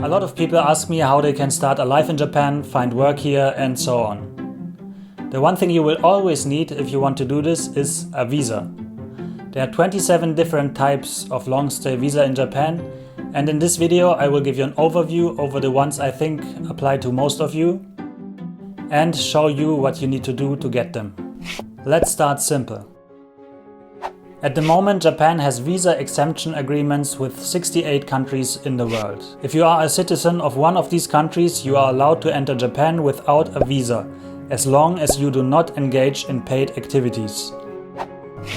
A lot of people ask me how they can start a life in Japan, find work here and so on. The one thing you will always need if you want to do this is a visa. There are 27 different types of long stay visa in Japan, and in this video I will give you an overview over the ones I think apply to most of you and show you what you need to do to get them. Let's start simple. At the moment, Japan has visa exemption agreements with 68 countries in the world. If you are a citizen of one of these countries, you are allowed to enter Japan without a visa, as long as you do not engage in paid activities.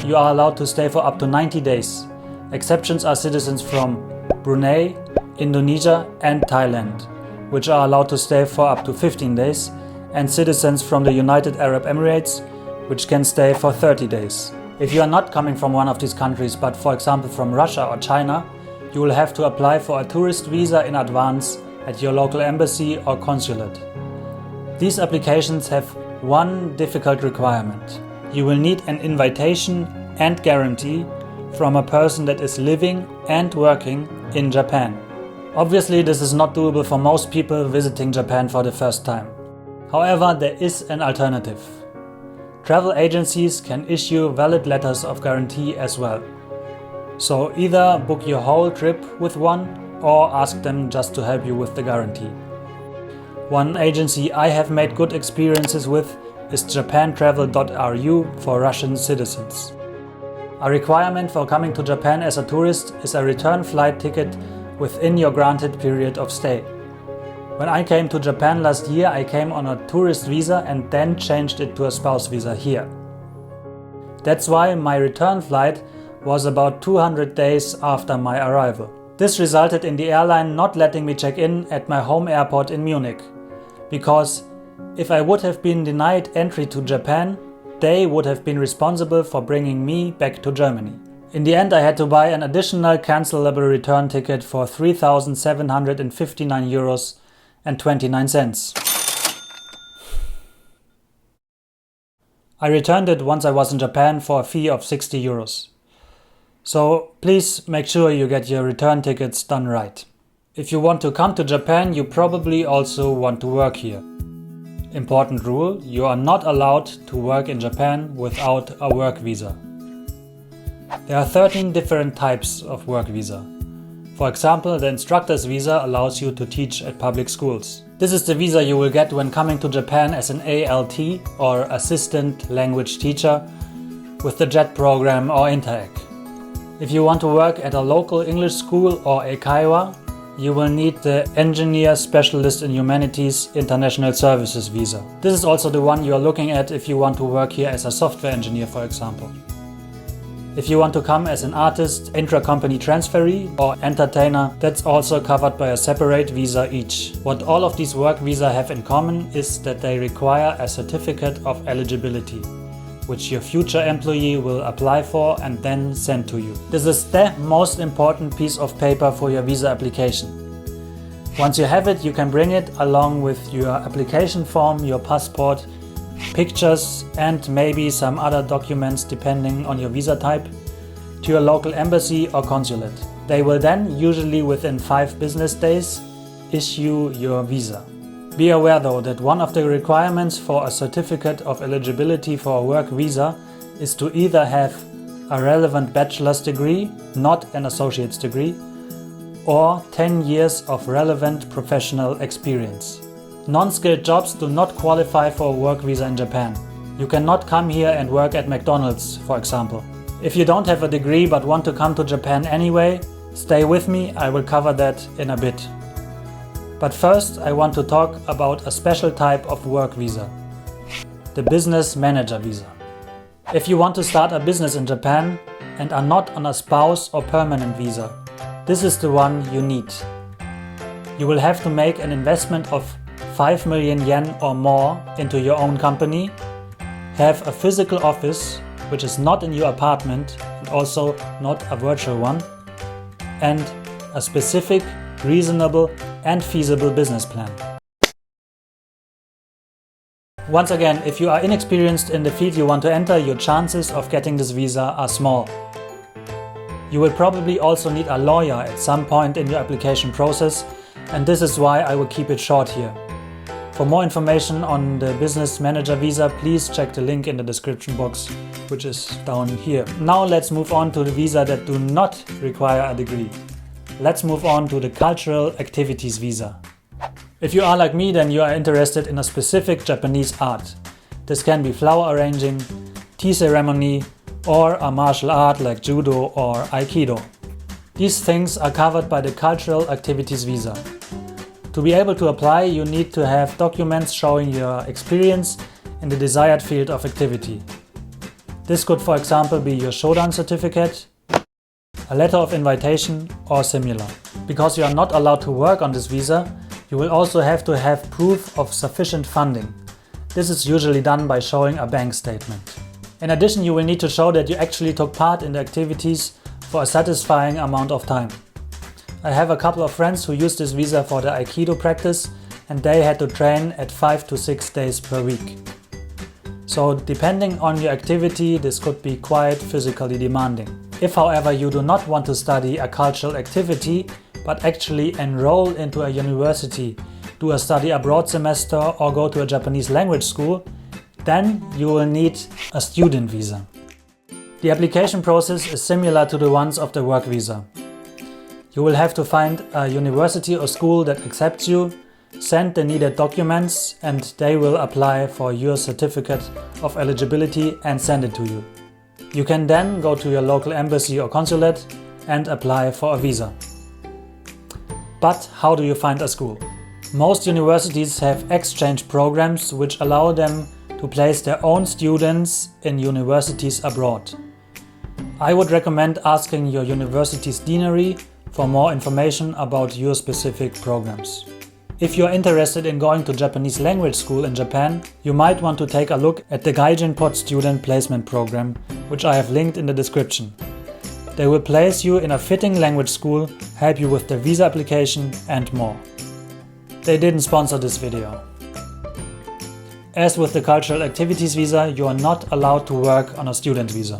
You are allowed to stay for up to 90 days. Exceptions are citizens from Brunei, Indonesia and Thailand, which are allowed to stay for up to 15 days, and citizens from the United Arab Emirates, which can stay for 30 days. If you are not coming from one of these countries, but for example from Russia or China, you will have to apply for a tourist visa in advance at your local embassy or consulate. These applications have one difficult requirement. You will need an invitation and guarantee from a person that is living and working in Japan. Obviously, this is not doable for most people visiting Japan for the first time. However, there is an alternative. Travel agencies can issue valid letters of guarantee as well. So either book your whole trip with one or ask them just to help you with the guarantee. One agency I have made good experiences with is japantravel.ru for Russian citizens. A requirement for coming to Japan as a tourist is a return flight ticket within your granted period of stay. When I came to Japan last year, I came on a tourist visa and then changed it to a spouse visa here. That's why my return flight was about 200 days after my arrival. This resulted in the airline not letting me check in at my home airport in Munich, because if I would have been denied entry to Japan, they would have been responsible for bringing me back to Germany. In the end, I had to buy an additional cancelable return ticket for 3,759 euros and 29 cents. I returned it once I was in Japan for a fee of 60 euros. So please make sure you get your return tickets done right. If you want to come to Japan, you probably also want to work here. Important rule: you are not allowed to work in Japan without a work visa. There are 13 different types of work visa. For example, the instructor's visa allows you to teach at public schools. This is the visa you will get when coming to Japan as an ALT or Assistant Language Teacher with the JET program or Interac. If you want to work at a local English school or eikaiwa, you will need the Engineer Specialist in Humanities International Services visa. This is also the one you are looking at if you want to work here as a software engineer, for example. If you want to come as an artist, intra-company transferee or entertainer, that's also covered by a separate visa each. What all of these work visas have in common is that they require a certificate of eligibility, which your future employee will apply for and then send to you. This is the most important piece of paper for your visa application. Once you have it, you can bring it along with your application form, your passport, pictures and maybe some other documents depending on your visa type to your local embassy or consulate. They will then, usually within 5 business days, issue your visa. Be aware though that one of the requirements for a certificate of eligibility for a work visa is to either have a relevant bachelor's degree, not an associate's degree, or 10 years of relevant professional experience. Non-skilled jobs do not qualify for a work visa in Japan. You cannot come here and work at McDonald's, for example. If you don't have a degree but want to come to Japan anyway, stay with me, I will cover that in a bit. But first I want to talk about a special type of work visa, the business manager visa. If you want to start a business in Japan and are not on a spouse or permanent visa, this is the one you need. You will have to make an investment of 5 million yen or more into your own company, have a physical office, which is not in your apartment and also not a virtual one, and a specific, reasonable and feasible business plan. Once again, if you are inexperienced in the field you want to enter, your chances of getting this visa are small. You will probably also need a lawyer at some point in your application process, and this is why I will keep it short here. For more information on the Business Manager Visa, please check the link in the description box, which is down here. Now let's move on to the visa that do not require a degree. Let's move on to the Cultural Activities Visa. If you are like me, then you are interested in a specific Japanese art. This can be flower arranging, tea ceremony, or a martial art like judo or aikido. These things are covered by the Cultural Activities Visa. To be able to apply, you need to have documents showing your experience in the desired field of activity. This could, for example, be your Shodan certificate, a letter of invitation, or similar. Because you are not allowed to work on this visa, you will also have to have proof of sufficient funding. This is usually done by showing a bank statement. In addition, you will need to show that you actually took part in the activities for a satisfying amount of time. I have a couple of friends who used this visa for the Aikido practice, and they had to train at 5 to 6 days per week. So depending on your activity, this could be quite physically demanding. If, however, you do not want to study a cultural activity, but actually enroll into a university, do a study abroad semester, or go to a Japanese language school, then you will need a student visa. The application process is similar to the ones of the work visa. You will have to find a university or school that accepts you, send the needed documents, and they will apply for your certificate of eligibility and send it to you. You can then go to your local embassy or consulate and apply for a visa. But how do you find a school? Most universities have exchange programs which allow them to place their own students in universities abroad. I would recommend asking your university's deanery for more information about your specific programs. If you are interested in going to Japanese language school in Japan, you might want to take a look at the Gaijin Pod Student Placement Program, which I have linked in the description. They will place you in a fitting language school, help you with the visa application and more. They didn't sponsor this video. As with the Cultural Activities Visa, you are not allowed to work on a student visa.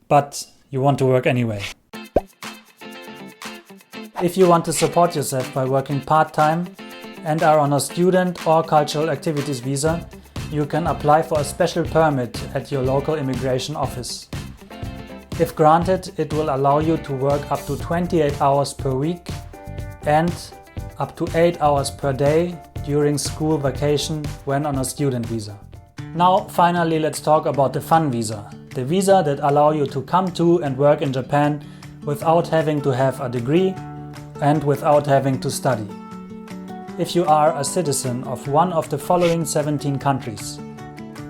But you want to work anyway. If you want to support yourself by working part-time and are on a student or cultural activities visa, you can apply for a special permit at your local immigration office. If granted, it will allow you to work up to 28 hours per week and up to 8 hours per day during school vacation when on a student visa. Now, finally, let's talk about the fun visa. The visa that allows you to come to and work in Japan without having to have a degree and without having to study. If you are a citizen of one of the following 17 countries,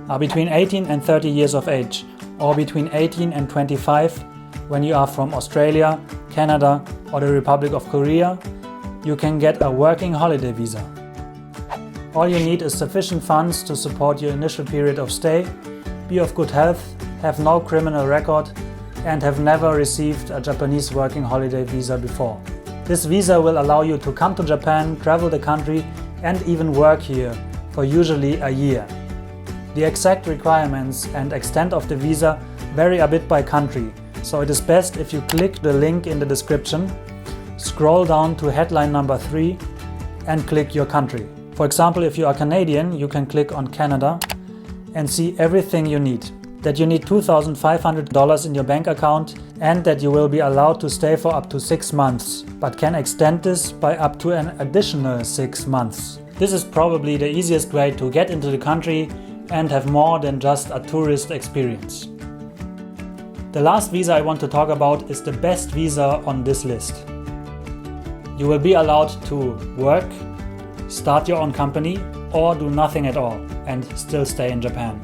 are between 18 and 30 years of age, or between 18 and 25 when you are from Australia, Canada, or the Republic of Korea, you can get a working holiday visa. All you need is sufficient funds to support your initial period of stay, be of good health, have no criminal record, and have never received a Japanese working holiday visa before. This visa will allow you to come to Japan, travel the country, and even work here for usually a year. The exact requirements and extent of the visa vary a bit by country, so it is best if you click the link in the description, scroll down to headline number 3 and click your country. For example, if you are Canadian, you can click on Canada and see everything you need. That you need $2,500 in your bank account and that you will be allowed to stay for up to 6 months, but can extend this by up to an additional 6 months. This is probably the easiest way to get into the country and have more than just a tourist experience. The last visa I want to talk about is the best visa on this list. You will be allowed to work, start your own company, or do nothing at all and still stay in Japan.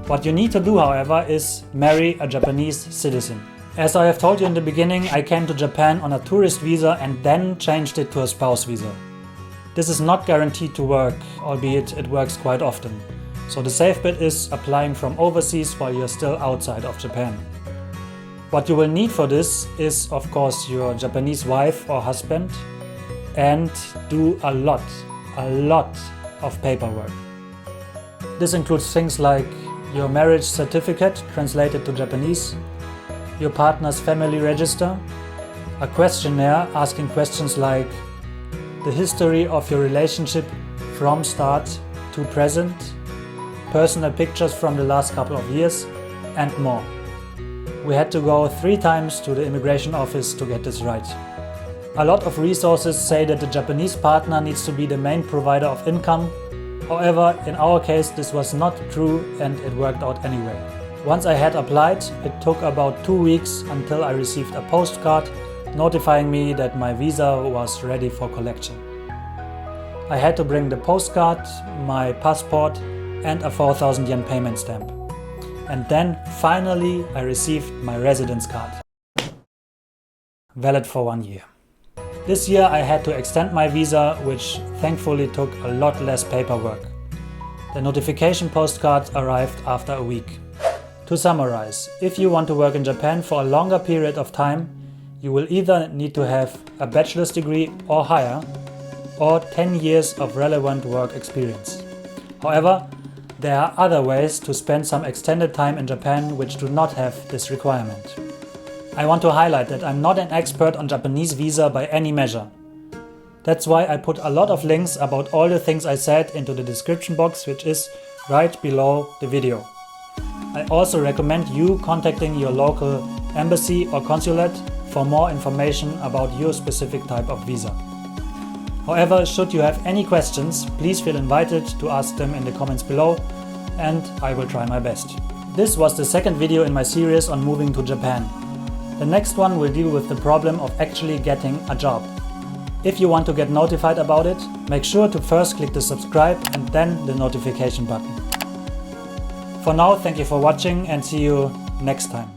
What you need to do, however, is marry a Japanese citizen. As I have told you in the beginning, I came to Japan on a tourist visa and then changed it to a spouse visa. This is not guaranteed to work, albeit it works quite often. So the safe bet is applying from overseas while you're still outside of Japan. What you will need for this is, of course, your Japanese wife or husband, and do a lot of paperwork. This includes things like your marriage certificate translated to Japanese, your partner's family register, a questionnaire asking questions like the history of your relationship from start to present, personal pictures from the last couple of years, and more. We had to go 3 times to the immigration office to get this right. A lot of resources say that the Japanese partner needs to be the main provider of income. However, in our case this was not true and it worked out anyway. Once I had applied, it took about 2 weeks until I received a postcard notifying me that my visa was ready for collection. I had to bring the postcard, my passport and a 4,000 yen payment stamp. And then finally I received my residence card. Valid for 1 year. This year I had to extend my visa, which thankfully took a lot less paperwork. The notification postcard arrived after a week. To summarize, if you want to work in Japan for a longer period of time, you will either need to have a bachelor's degree or higher, or 10 years of relevant work experience. However, there are other ways to spend some extended time in Japan which do not have this requirement. I want to highlight that I'm not an expert on Japanese visa by any measure. That's why I put a lot of links about all the things I said into the description box, which is right below the video. I also recommend you contacting your local embassy or consulate for more information about your specific type of visa. However, should you have any questions, please feel invited to ask them in the comments below and I will try my best. This was the second video in my series on moving to Japan. The next one will deal with the problem of actually getting a job. If you want to get notified about it, make sure to first click the subscribe and then the notification button. For now, thank you for watching and see you next time.